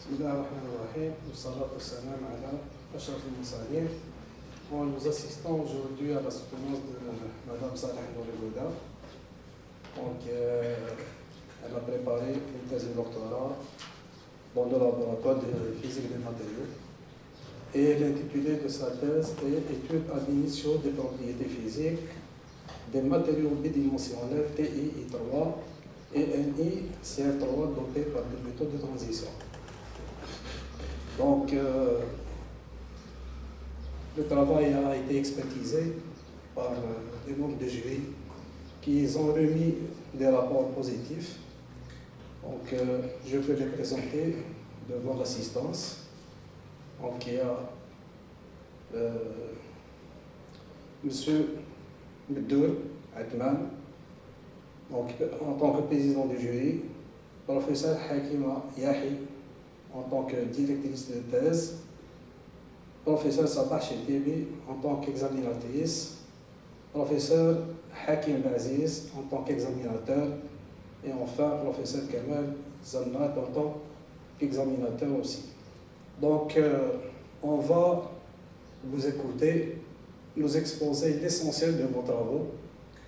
بسم الله الرحمن الرحيم والصلاة والسلام على أشرف المرسلين. Nous assistons aujourd'hui à la soutenance de Madame Saleh Nouri-Gouda. Elle a préparé une thèse de doctorat dans le laboratoire de physique des matériaux. Et l'intitulé de sa thèse est Étude ad initio des propriétés physiques des matériaux bidimensionnels TiI3 et NiCr3 dotés par des méthodes de transition. Donc, le travail a été expertisé par des membres de jury qui ont remis des rapports positifs. Donc, je peux les présenter devant l'assistance. Donc, il y a M. Mdour Atman, donc, en tant que président du jury, professeur Hakima Yahi, en tant que directrice de thèse, professeur Sabah Chetibi en tant qu'examinatrice, professeur Hakim Aziz en tant qu'examinateur, et enfin professeur Kamal Zannat en tant qu'examinateur aussi. Donc, on va vous écouter, nous exposer l'essentiel de vos travaux,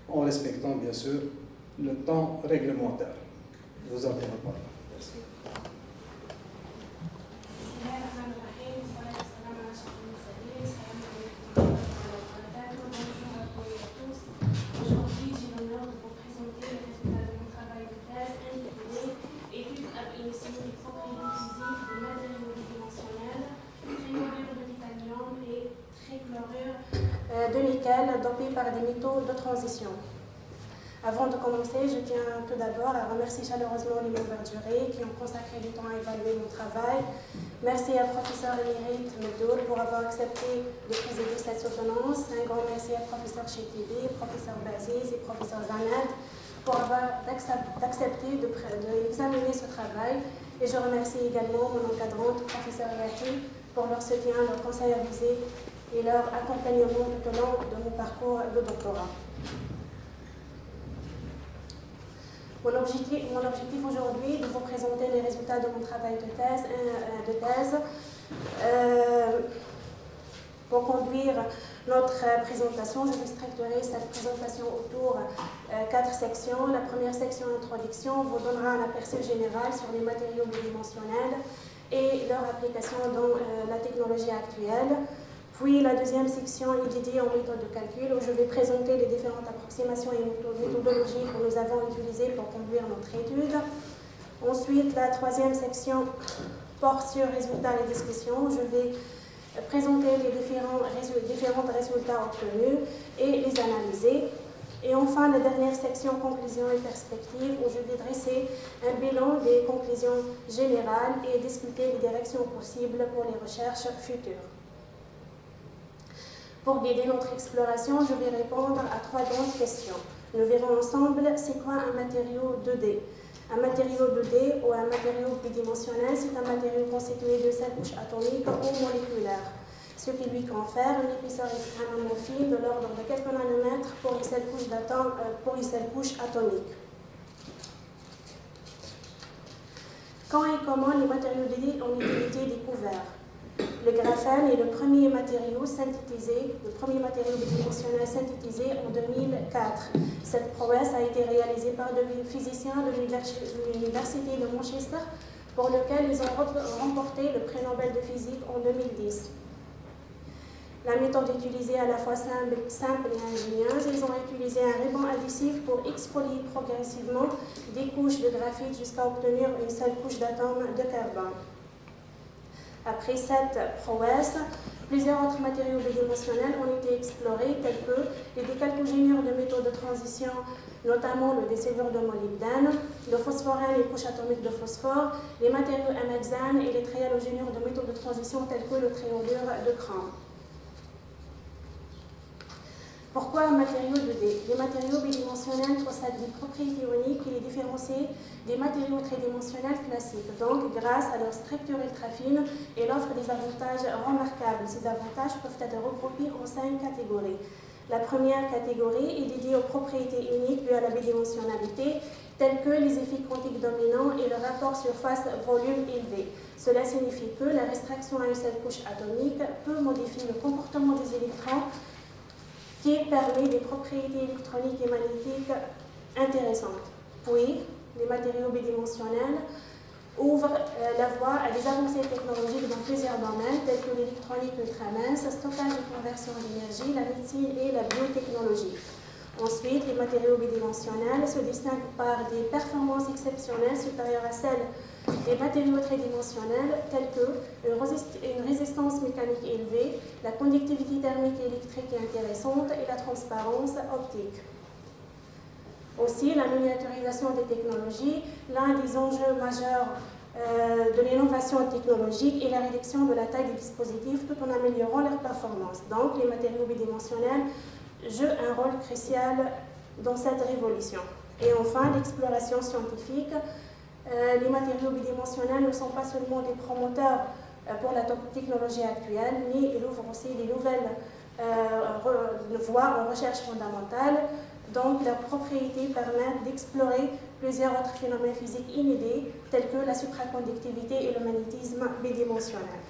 en respectant bien sûr le temps réglementaire. Vous avez la parole. Merci. De nickel dopé par des métaux de transition. Avant de commencer, je tiens tout d'abord à remercier chaleureusement les membres du jury qui ont consacré du temps à évaluer mon travail. Merci à professeur émérite Mdour pour avoir accepté de présider cette soutenance. Un grand merci à professeur Chetibi, professeur Baziz et professeur Zanad pour avoir accepté d'examiner ce travail. Et je remercie également mon encadrante, professeur Yahi, pour leur soutien, leur conseil avisé et leur accompagnement tout au long de mon parcours de doctorat. Mon objectif aujourd'hui est de vous présenter les résultats de mon travail de thèse. Pour conduire notre présentation, je vais structurer cette présentation autour de 4 sections. La première section, introduction, vous donnera un aperçu général sur les matériaux bidimensionnels et leur application dans la technologie actuelle. Puis la deuxième section est dédiée aux méthodes de calcul où je vais présenter les différentes approximations et méthodologies que nous avons utilisées pour conduire notre étude. Ensuite, la troisième section porte sur résultats et discussions. Je vais présenter les différents résultats obtenus et les analyser. Et enfin, la dernière section, conclusions et perspectives, où je vais dresser un bilan des conclusions générales et discuter les directions possibles pour les recherches futures. Pour guider notre exploration, je vais répondre à 3 grandes questions. Nous verrons ensemble c'est quoi un matériau 2D. Un matériau 2D ou un matériau bidimensionnel, c'est un matériau constitué de 7 couches atomiques ou moléculaires, ce qui lui confère une épaisseur extrêmement fine de l'ordre de quelques nanomètres pour une seule couche atomique. Quand et comment les matériaux 2D ont été découverts? Le graphène est le premier matériau bidimensionnel synthétisé en 2004. Cette prouesse a été réalisée par des physiciens de l'Université de Manchester, pour lequel ils ont remporté le prix Nobel de physique en 2010. La méthode utilisée est à la fois simple et ingénieuse. Ils ont utilisé un ruban adhésif pour exfolier progressivement des couches de graphite jusqu'à obtenir une seule couche d'atomes de carbone. Après cette prouesse, plusieurs autres matériaux bidimensionnels ont été explorés, tels que les décalcogénures de métaux de transition, notamment le décellure de molybdène, le phosphorène et les couches atomiques de phosphore, les matériaux amexane et les trihalogénures de métaux de transition, tels que le triodure de chrome. Pourquoi un matériau 2D? Les matériaux bidimensionnels possèdent des propriétés uniques qui les différencient des matériaux tridimensionnels classiques, donc grâce à leur structure ultra fine et l'offre des avantages remarquables. Ces avantages peuvent être regroupés en 5 catégories. La première catégorie est dédiée aux propriétés uniques dus à la bidimensionnalité, tels que les effets quantiques dominants et le rapport surface-volume élevé. Cela signifie que la restriction à une seule couche atomique peut modifier le comportement des électrons, qui permet des propriétés électroniques et magnétiques intéressantes. Puis, les matériaux bidimensionnels ouvrent la voie à des avancées technologiques dans plusieurs domaines, tels que l'électronique ultramince, stockage et conversion d'énergie, la médecine et la biotechnologie. Ensuite, les matériaux bidimensionnels se distinguent par des performances exceptionnelles supérieures à celles des matériaux tridimensionnels, tels que une résistance mécanique élevée, la conductivité thermique et électrique intéressante et la transparence optique. Aussi, la miniaturisation des technologies, l'un des enjeux majeurs de l'innovation technologique est la réduction de la taille des dispositifs tout en améliorant leur performance. Donc, les matériaux bidimensionnels jouent un rôle crucial dans cette révolution. Et enfin, l'exploration scientifique. Les matériaux bidimensionnels ne sont pas seulement des promoteurs pour la technologie actuelle, mais ils ouvrent aussi des nouvelles voies en recherche fondamentale. Donc, leurs propriétés permettent d'explorer plusieurs autres phénomènes physiques inédits, tels que la supraconductivité et le magnétisme bidimensionnel.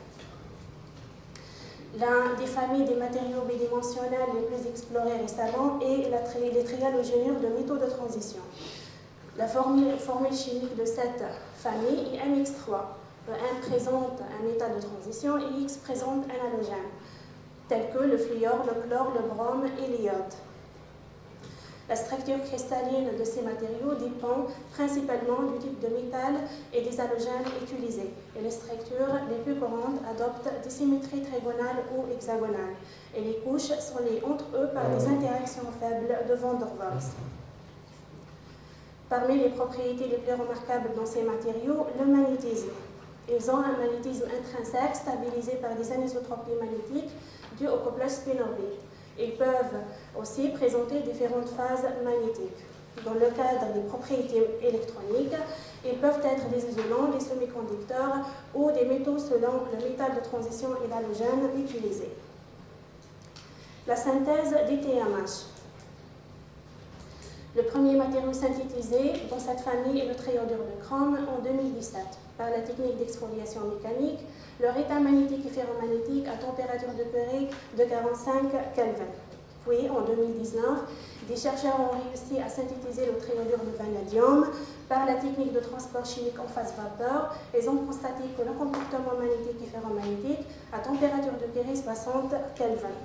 L'un des familles des matériaux bidimensionnels les plus explorés récemment est les trihalogénures de métaux de transition. La formule chimique de cette famille est MX3. Le M présente un état de transition et X présente un halogène, tels que le fluor, le chlore, le brome et l'iode. La structure cristalline de ces matériaux dépend principalement du type de métal et des halogènes utilisés. Et les structures les plus courantes adoptent des symétries trigonales ou hexagonales. Et les couches sont liées entre eux par des interactions faibles de Van der Waals. Parmi les propriétés les plus remarquables dans ces matériaux, le magnétisme. Ils ont un magnétisme intrinsèque stabilisé par des anisotropies magnétiques dues au couplage spin-orbite. Ils peuvent aussi présenter différentes phases magnétiques. Dans le cadre des propriétés électroniques, ils peuvent être des isolants, des semi-conducteurs ou des métaux selon le métal de transition et l'halogène utilisé. La synthèse des TMH. Le premier matériau synthétisé dans cette famille est le triodure de chrome en 2017 par la technique d'exfoliation mécanique. Leur état magnétique et ferromagnétique à température de Curie de 45 Kelvin. Puis, en 2019, des chercheurs ont réussi à synthétiser le triodure de vanadium par la technique de transport chimique en phase vapeur. Ils ont constaté que le comportement magnétique et ferromagnétique à température de Curie 60 Kelvin.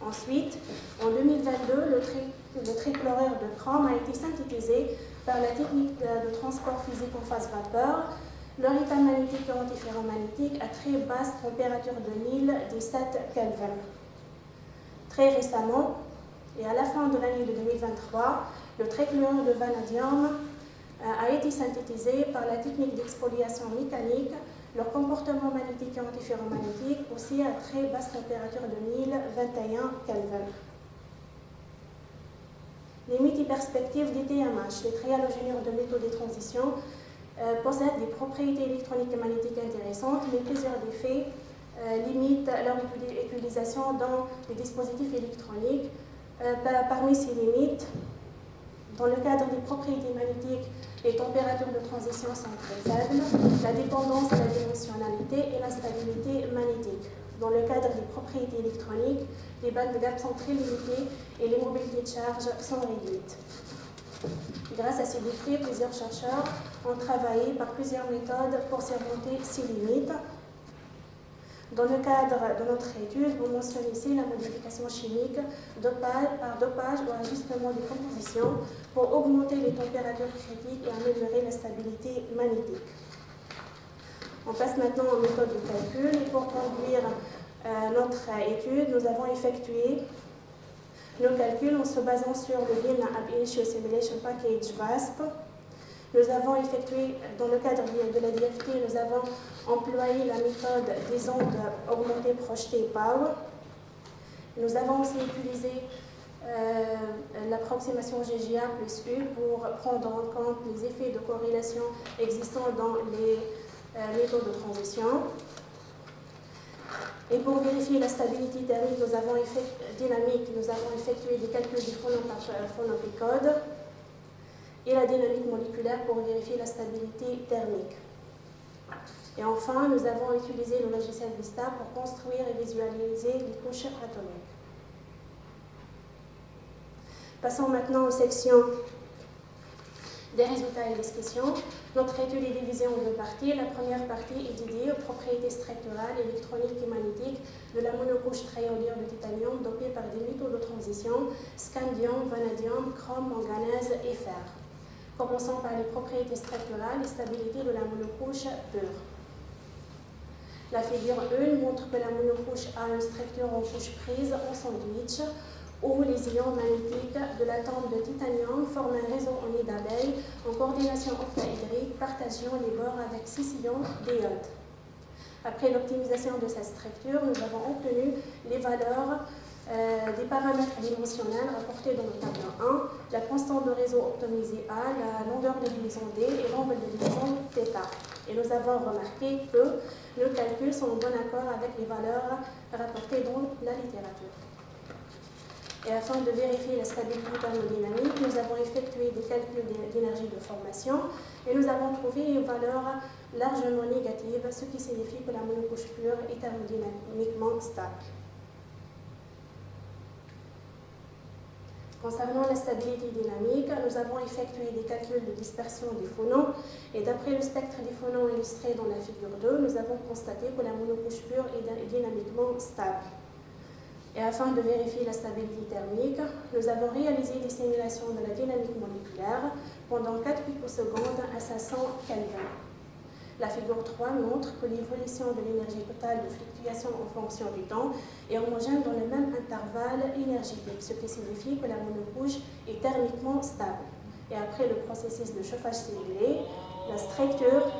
Ensuite, en 2022, le trichlorure de chrome a été synthétisé par la technique de transport physique en phase vapeur. Leur état magnétique et antiferromagnétique à très basse température de 1017 Kelvin. Très récemment, et à la fin de l'année de 2023, le trichlorure de vanadium a été synthétisé par la technique d'exfoliation mécanique. Leur comportement magnétique et antiferromagnétique aussi à très basse température de 1021 Kelvin. Limites et perspectives des TMH. Les trihalogénures de métaux de transition possèdent des propriétés électroniques et magnétiques intéressantes, mais plusieurs défauts limitent leur utilisation dans les dispositifs électroniques. Parmi ces limites, dans le cadre des propriétés magnétiques, les températures de transition sont très faibles, la dépendance à la dimensionnalité et la stabilité magnétique. Dans le cadre des propriétés électroniques, les bandes de gap sont très limitées et les mobilités de charge sont réduites. Grâce à ces défis, plusieurs chercheurs ont travaillé par plusieurs méthodes pour surmonter ces limites. Dans le cadre de notre étude, vous mentionnez ici la modification chimique par dopage ou ajustement des compositions pour augmenter les températures critiques et améliorer la stabilité magnétique. On passe maintenant aux méthodes de calcul. Et pour conduire notre étude, nous avons effectué nos calculs en se basant sur le Bin Ab Initio Simulation Package VASP. Nous avons effectué, dans le cadre de la DFT, nous avons employé la méthode des ondes augmentées projetées POW. Nous avons aussi utilisé l'approximation GGA plus U pour prendre en compte les effets de corrélation existants dans les métaux de transition. Et pour vérifier la stabilité thermique dynamique, nous avons effectué des calculs du phonopicode. et la dynamique moléculaire pour vérifier la stabilité thermique. Et enfin, nous avons utilisé le logiciel VISTA pour construire et visualiser les couches atomiques. Passons maintenant aux sections des résultats et des questions. Notre étude est divisée en deux parties. La première partie est dédiée aux propriétés structurales, électroniques et magnétiques de la monocouche triiodure de titanium dopée par des métaux de transition, scandium, vanadium, chrome, manganèse et fer. Commençons par les propriétés structurales et stabilité de la monocouche pure. La figure 1 montre que la monocouche a une structure en couche prise en sandwich, où les ions magnétiques de l'atome de titanium forment un réseau en nid d'abeille en coordination octaédrique partageant les bords avec 6 ions d'iode. Après l'optimisation de cette structure, nous avons obtenu les valeurs des paramètres dimensionnels rapportés dans le tableau 1, la constante de réseau optimisée A, la longueur de liaison D et l'angle de liaison θ. Et nous avons remarqué que nos calculs sont en bon accord avec les valeurs rapportées dans la littérature. Et afin de vérifier la stabilité thermodynamique, nous avons effectué des calculs d'énergie de formation et nous avons trouvé une valeur largement négative, ce qui signifie que la monocouche pure est thermodynamiquement stable. Concernant la stabilité dynamique, nous avons effectué des calculs de dispersion des phonons et d'après le spectre des phonons illustré dans la figure 2, nous avons constaté que la monocouche pure est dynamiquement stable. Et afin de vérifier la stabilité thermique, nous avons réalisé des simulations de la dynamique moléculaire pendant 4 picosecondes à 500 Kelvin. La figure 3 montre que l'évolution de l'énergie totale de fluctuation en fonction du temps est homogène dans le même intervalle énergétique, ce qui signifie que la monocouche est thermiquement stable. Et après le processus de chauffage cellulaire, la structure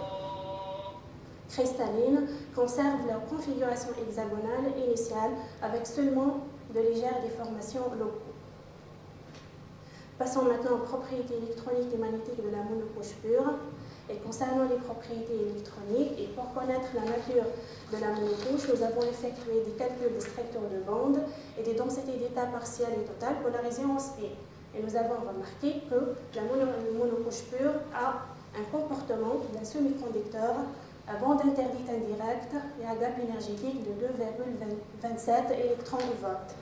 cristalline conserve leur configuration hexagonale initiale avec seulement de légères déformations locaux. Passons maintenant aux propriétés électroniques et magnétiques de la monocouche pure. Et concernant les propriétés électroniques, et pour connaître la nature de la monocouche, nous avons effectué des calculs de structure de bande et des densités d'état partielles et totales polarisées en spin. Et nous avons remarqué que la monocouche pure a un comportement d'un semi-conducteur à bande interdite indirecte et à gap énergétique de 2,27 électronvolts.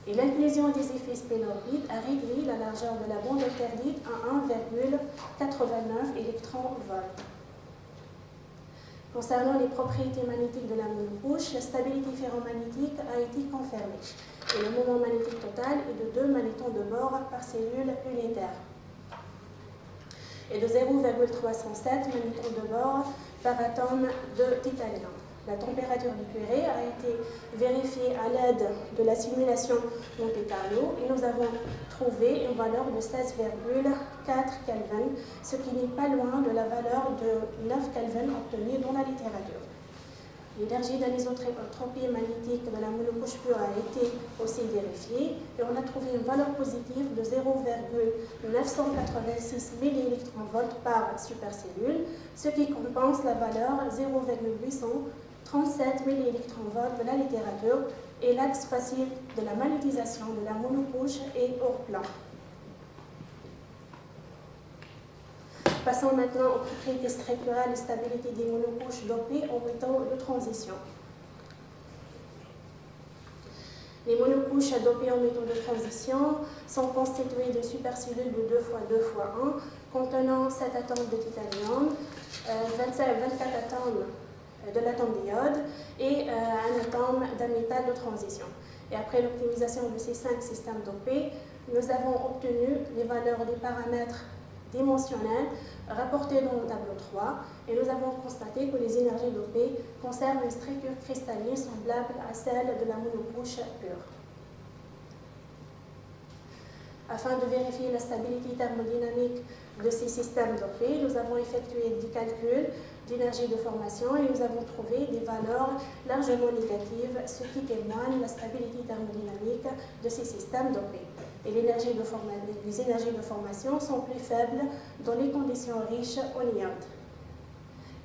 Et l'inclusion des effets spénorbites a réduit la largeur de la bande interdite à 1,89 électronvolts. Concernant les propriétés magnétiques de la monocouche, la stabilité ferromagnétique a été confirmée et le moment magnétique total est de 2 magnétons de bord par cellule unitaire et de 0,307 magnétons de bord par atome de titanium. La température du cuiré a été vérifiée à l'aide de la simulation Monte Carlo et nous avons trouvé une valeur de 16,4 Kelvin, ce qui n'est pas loin de la valeur de 9 Kelvin obtenue dans la littérature. L'énergie d'anisotropie magnétique de la monocouche pure a été aussi vérifiée et on a trouvé une valeur positive de 0,986 milliélectronvolts par supercellule, ce qui compense la valeur 0,837 milliélectronvolts de la littérature et l'axe facile de la magnétisation de la monocouche est hors plan. Passons maintenant aux propriétés structurales et stabilité des monocouches dopées en métaux de transition. Les monocouches dopées en métaux de transition sont constituées de supercellules de 2x2x1 contenant 7 atomes de titanium, 24 atomes de l'atome d'iode et un atome d'un métal de transition. Et après l'optimisation de ces 5 systèmes dopés, nous avons obtenu les valeurs des paramètres dimensionnels rapportés dans le tableau 3 et nous avons constaté que les énergies dopées conservent une structure cristalline semblable à celle de la monocouche pure. Afin de vérifier la stabilité thermodynamique de ces systèmes dopés, nous avons effectué des calculs d'énergie de formation et nous avons trouvé des valeurs largement négatives, ce qui témoigne de la stabilité thermodynamique de ces systèmes dopés. Et les énergies de formation sont plus faibles dans les conditions riches en iode.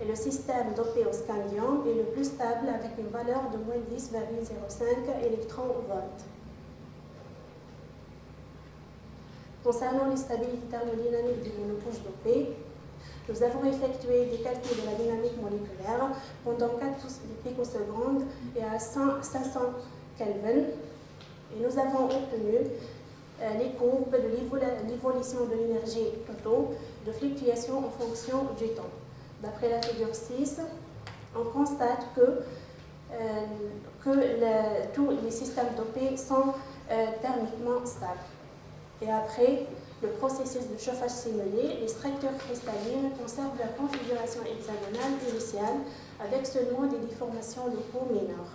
Et le système dopé au scandium est le plus stable avec une valeur de moins 10,05 électronvolts. Concernant les stabilités thermodynamiques des monocouches dopées, nous avons effectué des calculs de la dynamique moléculaire pendant 4 picosecondes et à 500 Kelvin, et nous avons obtenu les courbes de l'évolution de l'énergie totale de fluctuation en fonction du temps. D'après la figure 6, on constate que tous les systèmes dopés sont thermiquement stables. Et après le processus de chauffage simulé, les structures cristallines conservent leur configuration hexagonale initiale avec seulement des déformations de peau mineures.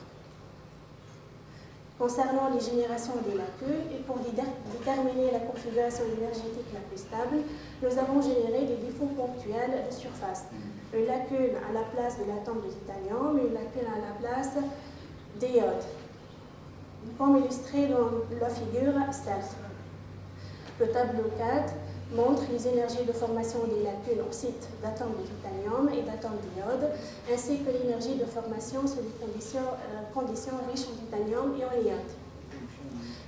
Concernant les générations des lacunes, et pour déterminer la configuration énergétique la plus stable, nous avons généré des défauts ponctuels de surface. Une lacune à la place de l'atome de titanium et une lacune à la place d'iode, comme illustré dans la figure 7. Le tableau 4 montre les énergies de formation des lacunes au site d'atomes de titanium et d'atomes d'iode, ainsi que l'énergie de formation sur les conditions riches en titanium et en iode.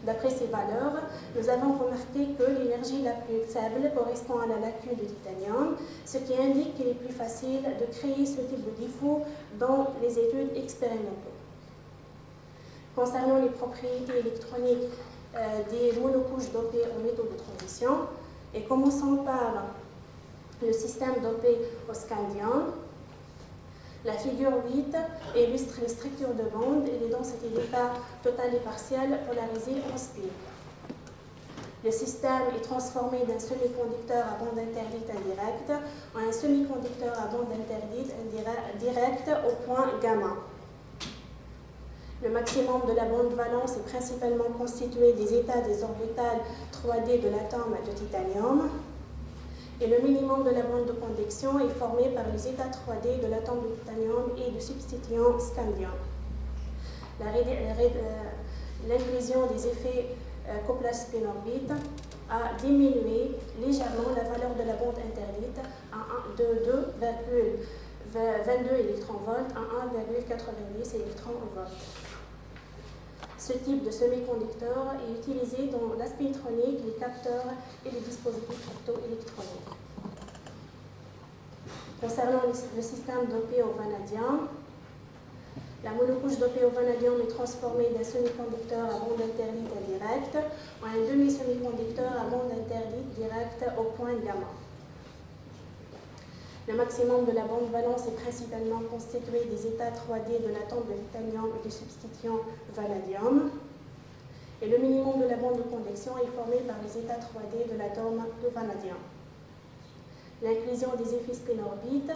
D'après ces valeurs, nous avons remarqué que l'énergie la plus faible correspond à la lacune de titanium, ce qui indique qu'il est plus facile de créer ce type de défaut dans les études expérimentales. Concernant les propriétés électroniques des monocouches dopées en métaux de transition, et commençons par le système dopé au scandium. La figure 8 illustre les structures de bande et les densités d'état totales et partielles polarisées en spin. Le système est transformé d'un semi-conducteur à bande interdite indirecte en un semi-conducteur à bande interdite directe au point gamma. Le maximum de la bande valence est principalement constitué des états des orbitales 3D de l'atome de titanium, et le minimum de la bande de conduction est formé par les états 3D de l'atome de titanium et du substituant scandium. L'inclusion des effets couplage spin-orbite a diminué légèrement la valeur de la bande interdite de 2,22 électronvolts à 1,90 électronvolts. Ce type de semi-conducteur est utilisé dans la spintronique, les capteurs et les dispositifs optoélectroniques. Concernant le système dopé au vanadium, la monocouche dopée au vanadium est transformée d'un semi-conducteur à bande interdite indirecte en un demi-semi-conducteur à bande interdite directe au point gamma. Le maximum de la bande valence est principalement constitué des états 3D de l'atome de titanium et du substituant vanadium. Et le minimum de la bande de conduction est formé par les états 3D de l'atome de vanadium. L'inclusion des effets spin-orbite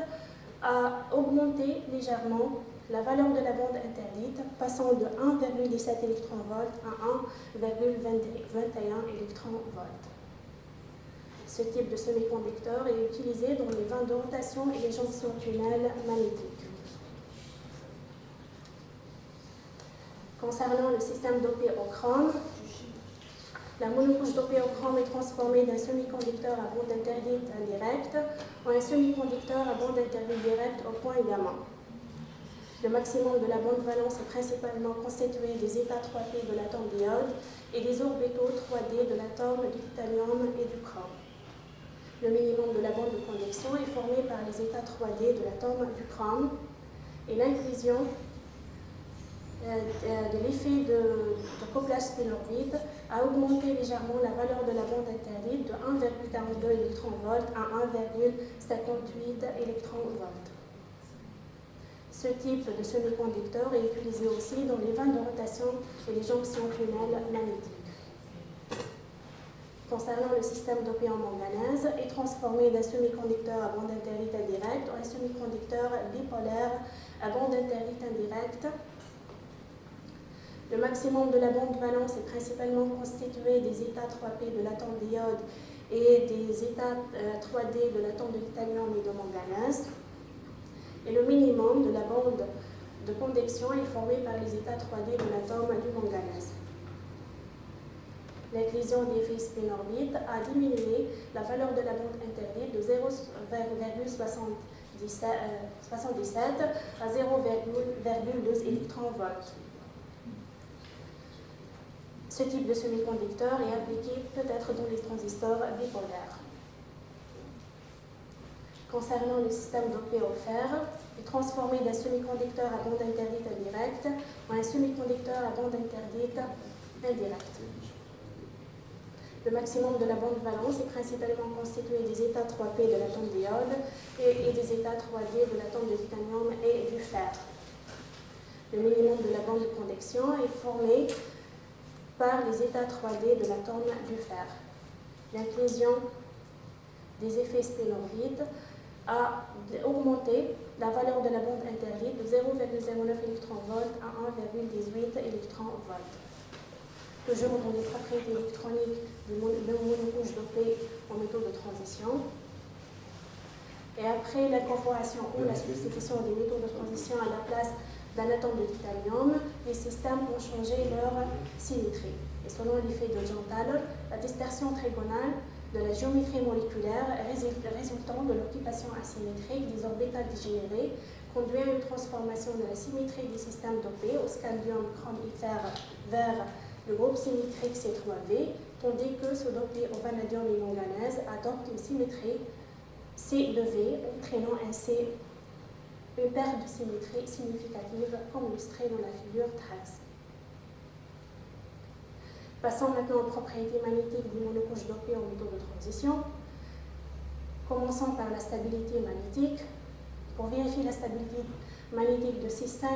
a augmenté légèrement la valeur de la bande interdite, passant de 1,17 électronvolts à 1,21 électronvolts. Ce type de semi-conducteur est utilisé dans les vannes de rotation et les jonctions tunnels magnétiques. Concernant le système dopé au chrome, la monocouche dopée au chrome est transformée d'un semi-conducteur à bande interdite indirecte en un semi-conducteur à bande interdite directe au point gamma. Le maximum de la bande valence est principalement constitué des états 3D de l'atome d'iode et des orbitaux 3D de l'atome du titanium et du chrome. Le minimum de la bande de conduction est formé par les états 3D de l'atome du chrome, et l'inclusion de l'effet de couplage spin-orbite a augmenté légèrement la valeur de la bande interdite de 1,42 électronvolts à 1,58 électronvolts. Ce type de semi-conducteur est utilisé aussi dans les vannes de rotation et les jonctions tunnels magnétiques. Concernant le système dopé en manganèse, est transformé d'un semi-conducteur à bande interdite indirecte en un semi-conducteur bipolaire à bande interdite indirecte. Le maximum de la bande valence est principalement constitué des états 3P de l'atome d'iode et des états 3D de l'atome de titanium et de manganèse. Et le minimum de la bande de conduction est formé par les états 3D de l'atome du manganèse. L'inclusion des effets spin-orbite a diminué la valeur de la bande interdite de 0,77 à 0,2 électronvolts. Ce type de semi-conducteur est appliqué peut-être dans les transistors bipolaires. Concernant le système dopé au fer, il est transformé d'un semi-conducteur à bande interdite indirecte en un semi-conducteur à bande interdite indirecte. Le maximum de la bande valence est principalement constitué des états 3P de l'atome d'iode et des états 3D de l'atome de titanium et du fer. Le minimum de la bande de conduction est formé par les états 3D de l'atome du fer. L'inclusion des effets spénorbites a augmenté la valeur de la bande interdite de 0,09 électronvolts à 1,18 électronvolts. Toujours dans les propriétés électroniques du monocouche dopé en métaux de transition. Et après l'incorporation ou la substitution des métaux de transition à la place d'un atome de titanium, les systèmes ont changé leur symétrie. Et selon l'effet de John Thaler, la dispersion trigonale de la géométrie moléculaire résultant de l'occupation asymétrique des orbitales dégénérées conduit à une transformation de la symétrie des systèmes dopés au scandium, chrome et fer vers le groupe symétrique C3V, tandis que ceux dopés au vanadium et manganèse adoptent une symétrie C de V, entraînant ainsi une perte de symétrie significative, comme illustré dans la figure 13. Passons maintenant aux propriétés magnétiques des monocouches dopées en métaux de transition. Commençons par la stabilité magnétique. Pour vérifier la stabilité magnétique de ces 5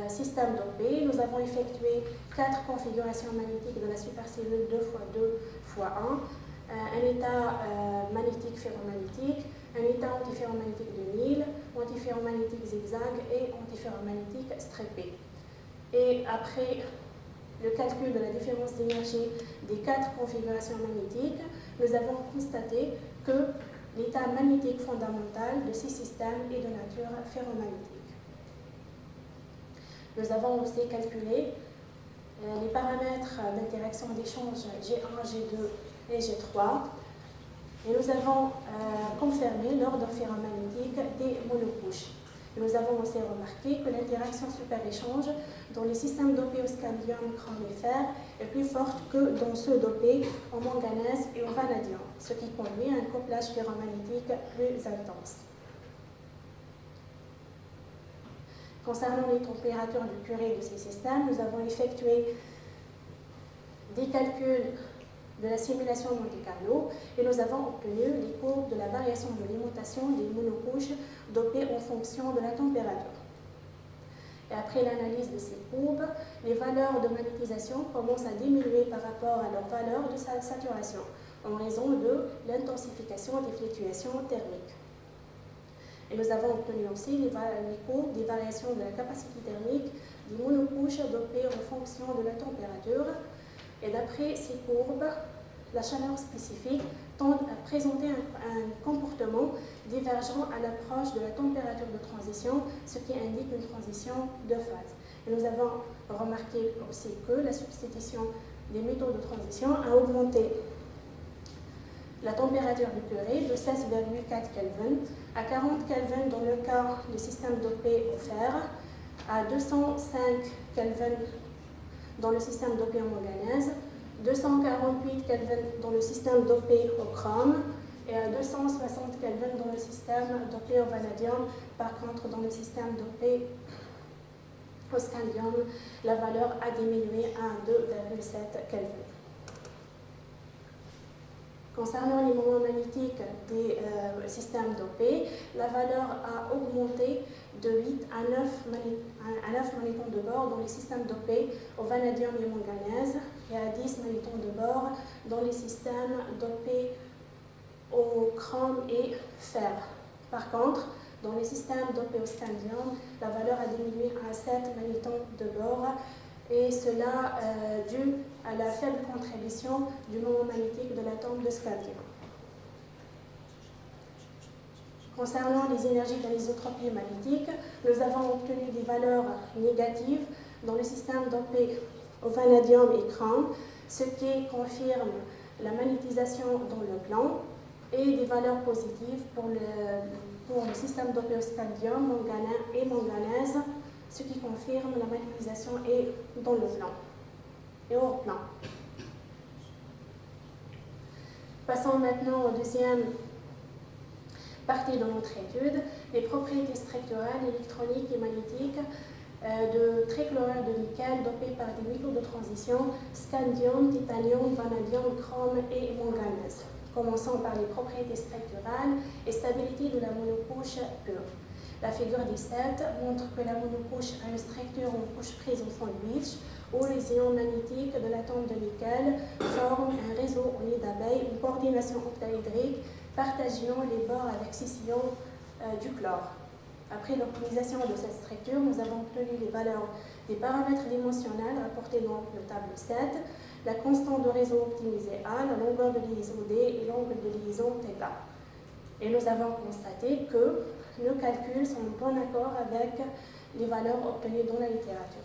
systèmes dopés, nous avons effectué 4 configurations magnétiques de la supercellule 2x2x1, un état magnétique ferromagnétique, un état antiferromagnétique de Nil, antiferromagnétique zigzag et antiferromagnétique strépé. Et après le calcul de la différence d'énergie des 4 configurations magnétiques, nous avons constaté que l'état magnétique fondamental de ces systèmes est de nature ferromagnétique. Nous avons aussi calculé les paramètres d'interaction d'échange G1, G2 et G3 et nous avons confirmé l'ordre ferromagnétique des monocouches. Et nous avons aussi remarqué que l'interaction super-échange dans les systèmes dopés au scandium, chrome et fer est plus forte que dans ceux dopés au manganèse et au vanadium, ce qui conduit à un couplage ferromagnétique plus intense. Concernant les températures de Curie de ces systèmes, nous avons effectué des calculs de la simulation Monte Carlo et nous avons obtenu les courbes de la variation de l'imitation des monocouches dopées en fonction de la température. Et après l'analyse de ces courbes, les valeurs de magnétisation commencent à diminuer par rapport à leur valeur de saturation en raison de l'intensification des fluctuations thermiques. Et nous avons obtenu aussi les courbes des variations de la capacité thermique des monocouches dopées en fonction de la température. Et d'après ces courbes, la chaleur spécifique tend à présenter un comportement divergent à l'approche de la température de transition, ce qui indique une transition de phase. Et nous avons remarqué aussi que la substitution des métaux de transition a augmenté la température de Curie de 16,4 Kelvin à 40 Kelvin dans le cas du système dopé au fer, à 205 Kelvin dans le système dopé au manganèse, 248 Kelvin dans le système dopé au chrome et à 260 Kelvin dans le système dopé au vanadium. Par contre, dans le système dopé au scandium, la valeur a diminué à 2,7 Kelvin. Concernant les moments magnétiques des systèmes dopés, la valeur a augmenté de 8 à 9 magnétons de bord dans les systèmes dopés au vanadium et au manganèse et à 10 magnétons de bord dans les systèmes dopés au chrome et fer. Par contre, dans les systèmes dopés au scandium, la valeur a diminué à 7 magnétons de bord et cela dû à la faible contribution du moment magnétique de l'atome de scandium. Concernant les énergies d'anisotropie magnétique, nous avons obtenu des valeurs négatives dans le système dopé au vanadium et chrome, ce qui confirme la magnétisation dans le plan, et des valeurs positives pour le système dopé au scandium, manganèse, ce qui confirme la magnétisation est dans le plan. et hors plan. Passons maintenant au deuxième partie de notre étude, les propriétés structurales, électroniques et magnétiques de trichlorure de nickel dopé par des métaux de transition, scandium, titanium, vanadium, chrome et manganèse. Commençons par les propriétés structurales et stabilité de la monocouche pure. La figure 17 montre que la monocouche a une structure en couche prise au sandwich où les ions magnétiques de l'atome de nickel forment un réseau au nid d'abeille, une coordination octaédrique partageant les bords avec 6 ions du chlore. Après l'optimisation de cette structure, nous avons obtenu les valeurs des paramètres dimensionnels rapportés dans le tableau 7, la constante de réseau optimisée A, la longueur de liaison D et l'angle de liaison θ. Et nous avons constaté que nos calculs sont en bon accord avec les valeurs obtenues dans la littérature.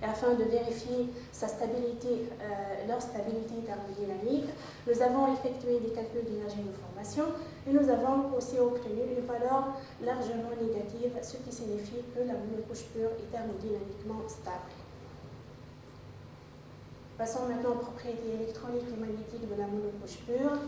Et afin de vérifier leur stabilité thermodynamique, nous avons effectué des calculs d'énergie de formation et nous avons aussi obtenu une valeur largement négative, ce qui signifie que la monocouche pure est thermodynamiquement stable. Passons maintenant aux propriétés électroniques et magnétiques de la monocouche pure.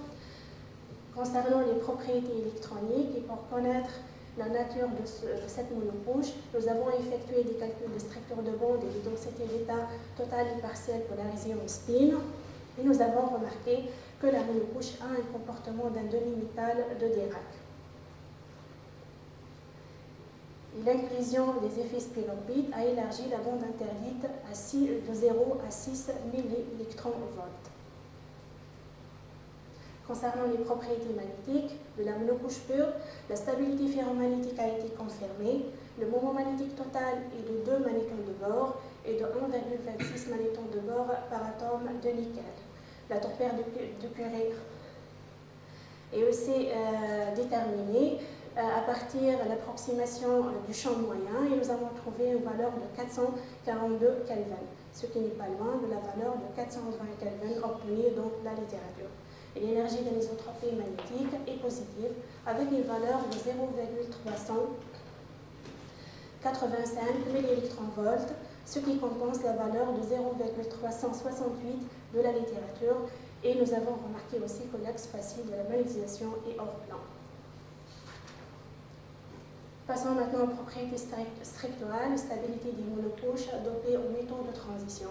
Concernant les propriétés électroniques et pour connaître la nature de cette monocouche, nous avons effectué des calculs de structure de bande et de densité d'état total et partiel polarisé en spin. Et nous avons remarqué que la monocouche a un comportement d'un demi-métal de Dirac. L'inclusion des effets spin-orbite a élargi la bande interdite de 0 à 6 millélectronvolts. Concernant les propriétés magnétiques de la monocouche pure, la stabilité ferromagnétique a été confirmée. Le moment magnétique total est de 2 magnétons de bord et de 1,26 magnétons de bord par atome de nickel. La torpère de Curie est aussi déterminée à partir de l'approximation du champ moyen et nous avons trouvé une valeur de 442 Kelvin, ce qui n'est pas loin de la valeur de 420 Kelvin obtenue dans la littérature. Et l'énergie d'anisotropie magnétique est positive avec une valeur de 0,385 millélectronvolts, ce qui compense la valeur de 0,368 de la littérature. Et nous avons remarqué aussi que l'axe facile de la magnétisation est hors plan. Passons maintenant aux propriétés structurales, stabilité des monocouches dopées aux métaux de transition.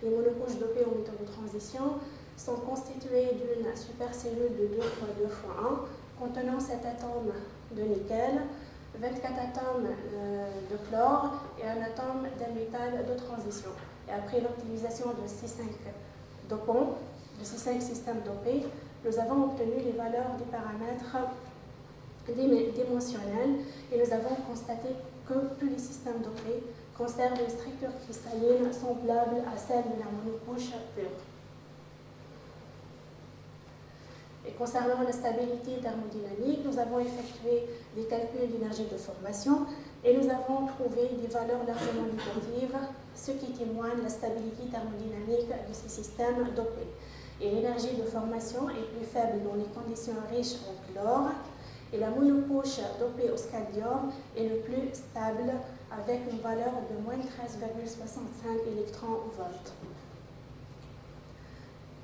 Les monocouches dopées aux métaux de transition sont constituées d'une supercellule de 2 x 2 x 1 contenant 7 atomes de nickel, 24 atomes de chlore et un atome d'un métal de transition. Et après l'optimisation de ces 5 dopants, de ces 5 systèmes dopés, nous avons obtenu les valeurs des paramètres dimensionnels et nous avons constaté que tous les systèmes dopés conservent une structure cristalline semblable à celle de la monocouche pure. Et concernant la stabilité thermodynamique, nous avons effectué des calculs d'énergie de formation et nous avons trouvé des valeurs largement négatives, ce qui témoigne de la stabilité thermodynamique de ces systèmes dopés. Et l'énergie de formation est plus faible dans les conditions riches en chlore et la monocouche dopée au scandium est le plus stable avec une valeur de moins 13,65 électronvolts.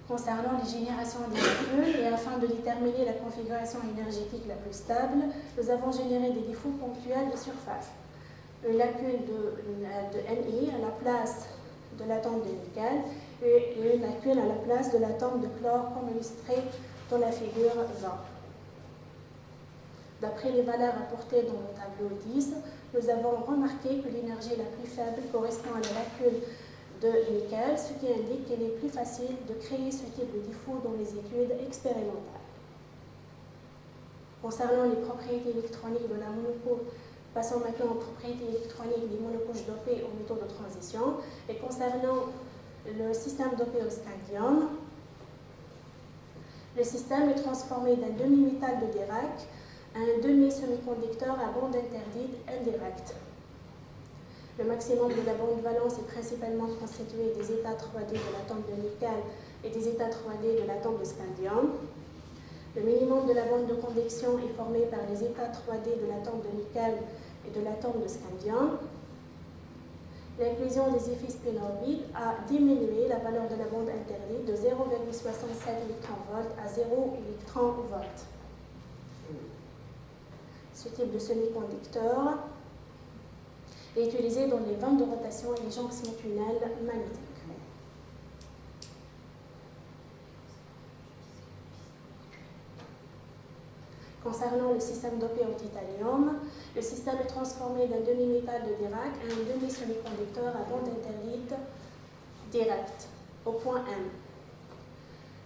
Concernant les générations des calculs et afin de déterminer la configuration énergétique la plus stable, nous avons généré des défauts ponctuels de surface. Une lacune de Ni à la place de l'atome de nickel et une lacune à la place de l'atome de chlore comme illustré dans la figure 20. D'après les valeurs apportées dans le tableau 10, nous avons remarqué que l'énergie la plus faible correspond à la lacune de nickel, ce qui indique qu'il est plus facile de créer ce type de défaut dans les études expérimentales. Concernant les propriétés électroniques de la monocouche, passons maintenant aux propriétés électroniques des monocouches dopées aux métaux de transition. Et concernant le système dopé au scandium, le système est transformé d'un demi-métal de Dirac à un demi-semi-conducteur à bande interdite indirecte. Le maximum de la bande valence est principalement constitué des états 3D de l'atome de nickel et des états 3D de l'atome de scandium. Le minimum de la bande de convection est formé par les états 3D de l'atome de nickel et de l'atome de scandium. L'inclusion des effets spénorbites a diminué la valeur de la bande interdite de 0,67 électronvolts à 0 électronvolts. Ce type de semi-conducteur est utilisé dans les vannes de rotation et les jonctions tunnels magnétiques. Concernant le système dopé au titanium, le système est transformé d'un demi-métal de Dirac à un demi-semi-conducteur à bande interdite directe, au point M.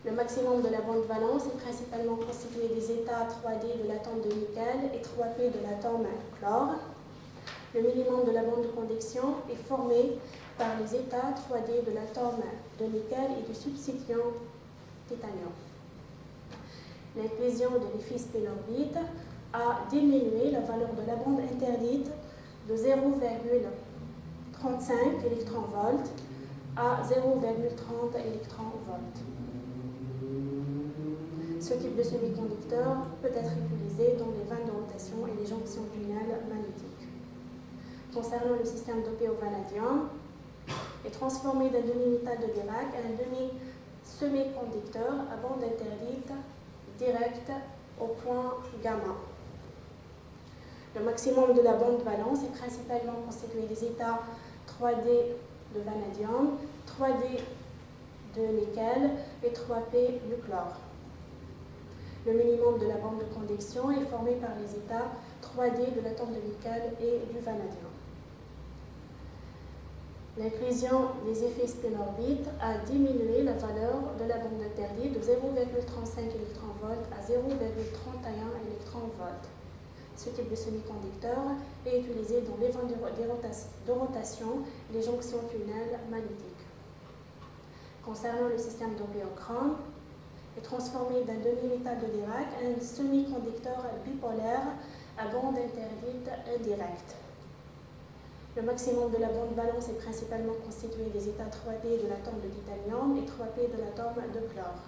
Le maximum de la bande valence est principalement constitué des états 3D de l'atome de nickel et 3P de l'atome chlore. Le minimum de la bande de conduction est formé par les états 3D de l'atome de nickel et du substituant titanium. L'inclusion de l'effet spénorbite a diminué la valeur de la bande interdite de 0,35 électronvolts à 0,30 électronvolts. Ce type de semi-conducteur peut être utilisé dans les vannes de rotation et les jonctions tunnels magnétiques. Concernant le système dopé au vanadium, est transformé d'un demi-métal de Dirac à un demi-semi-conducteur à bande interdite directe au point gamma. Le maximum de la bande valence est principalement constitué des états 3D de vanadium, 3D de nickel et 3P du chlore. Le minimum de la bande de conduction est formé par les états 3D de l'atome de nickel et du vanadium. L'inclusion des effets spénorbites a diminué la valeur de la bande interdite de 0,35 électronvolts à 0,31 électronvolts. Ce type de semi-conducteur est utilisé dans les vannes de rotation et les jonctions tunnels magnétiques. Concernant le système dopé au chrome, est transformé d'un demi-métal de Dirac à un semi-conducteur bipolaire à bande interdite indirecte. Le maximum de la bande valence est principalement constitué des états 3D de l'atome de titanium et 3P de l'atome de chlore.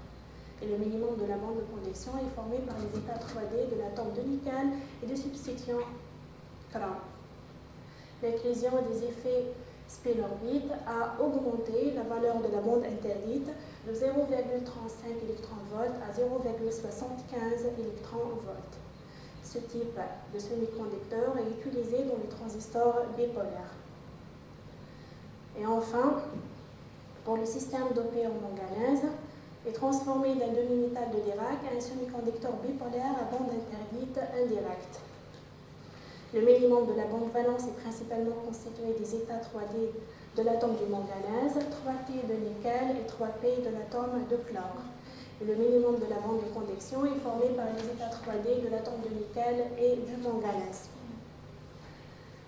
Et le minimum de la bande de conduction est formé par les états 3D de l'atome de nickel et du substituant chrome. L'inclusion des effets spénorbites a augmenté la valeur de la bande interdite de 0,35 électronvolts à 0,75 électronvolts. Ce type de semi-conducteur est utilisé dans les transistors bipolaires. Et enfin, pour le système dopé en manganèse, est transformé d'un demi-métal de Dirac à un semi-conducteur bipolaire à bande interdite indirecte. Le minimum de la bande valence est principalement constitué des états 3D de l'atome du manganèse, 3T de nickel et 3P de l'atome de chlore. Et le minimum de la bande de conduction est formé par les états 3D de l'atome de nickel et du manganèse.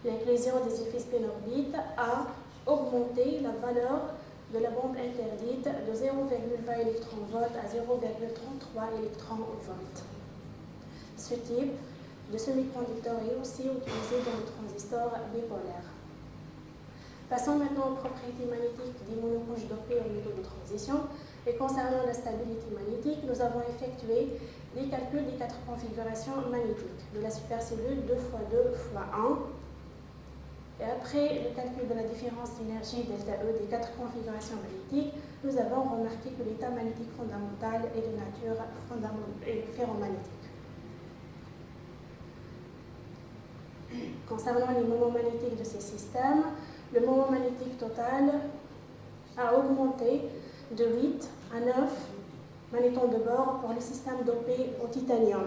L'inclusion des effets spénorbites a augmenté la valeur de la bande interdite de 0,20 électronvolts à 0,33 électronvolts. Ce type de semi-conducteur est aussi utilisé dans les transistors bipolaires. Passons maintenant aux propriétés magnétiques des monocouches dopées au métaux de transition. Et concernant la stabilité magnétique, nous avons effectué les calculs des 4 configurations magnétiques de la supercellule 2x2x1. Et après le calcul de la différence d'énergie ΔE des 4 configurations magnétiques, nous avons remarqué que l'état magnétique fondamental est de nature ferromagnétique. Concernant les moments magnétiques de ces systèmes, le moment magnétique total a augmenté de 8 à 9 magnétons de bord pour les systèmes dopés au titanium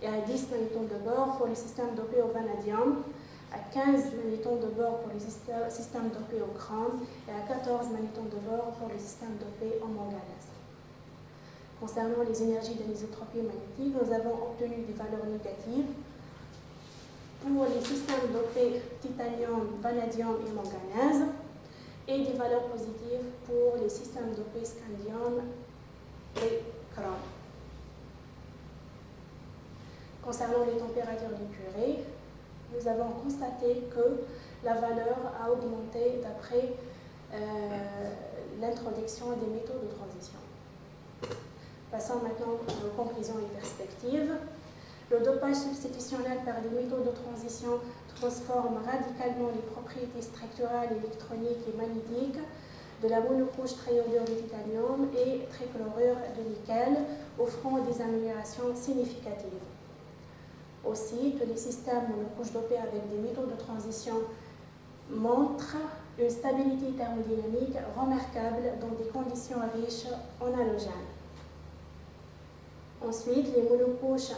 et à 10 magnétons de bord pour les systèmes dopés au vanadium, à 15 magnétons de bord pour les systèmes dopés au chrome et à 14 magnétons de bord pour les systèmes dopés en manganèse. Concernant les énergies d'anisotropie magnétique, nous avons obtenu des valeurs négatives pour les systèmes dopés titanium, vanadium et manganèse, et des valeurs positives pour les systèmes dopés scandium et chrome. Concernant les températures du curé, nous avons constaté que la valeur a augmenté d'après l'introduction des métaux de transition. Passons maintenant aux conclusions et perspectives. Le dopage substitutionnel par les métaux de transition transforme radicalement les propriétés structurales, électroniques et magnétiques de la monocouche triiodure de titanium et trichlorure de nickel, offrant des améliorations significatives. Aussi, tous les systèmes monocouches dopés avec des métaux de transition montrent une stabilité thermodynamique remarquable dans des conditions riches en halogène. Ensuite, les monocouches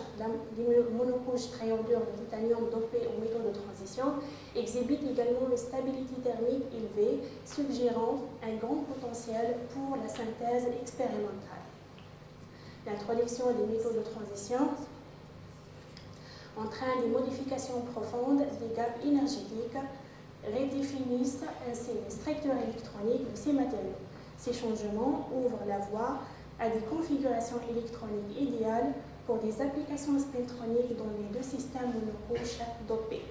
triiodure de titanium dopées aux métaux de transition exhibitent également une stabilité thermique élevée, suggérant un grand potentiel pour la synthèse expérimentale. L'introduction des métaux de transition entraîne des modifications profondes des gaps énergétiques, redéfinissent ainsi les structures électroniques de ces matériaux. Ces changements ouvrent la voie à des configurations électroniques idéales pour des applications spintroniques dans les deux systèmes monocouches dopés.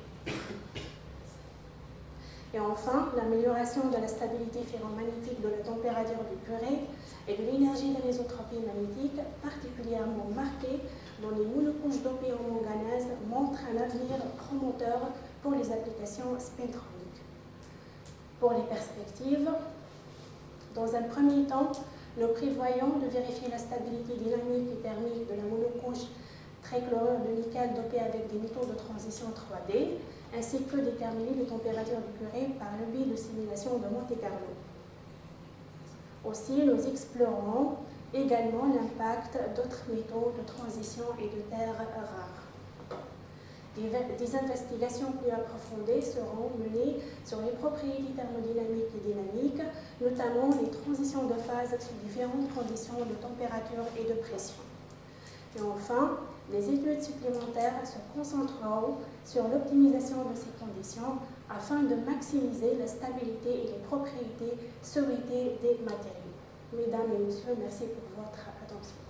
Et enfin, l'amélioration de la stabilité ferromagnétique de la température du purée et de l'énergie d'anisotropie magnétique, particulièrement marquée dans les monocouches dopées en manganèse, montre un avenir promoteur pour les applications spintroniques. Pour les perspectives, dans un premier temps, nous prévoyons de vérifier la stabilité dynamique et thermique de la monocouche trichlorure de nickel dopée avec des métaux de transition 3D, ainsi que déterminer les températures du purée par le biais de simulation de Monte-Carlo. Aussi, nous explorerons également l'impact d'autres métaux de transition et de terres rares. Des investigations plus approfondies seront menées sur les propriétés thermodynamiques et dynamiques, notamment les transitions de phase sous différentes conditions de température et de pression. Et enfin, les études supplémentaires se concentreront sur l'optimisation de ces conditions afin de maximiser la stabilité et les propriétés souhaitées des matériaux. Mesdames et messieurs, merci pour votre attention.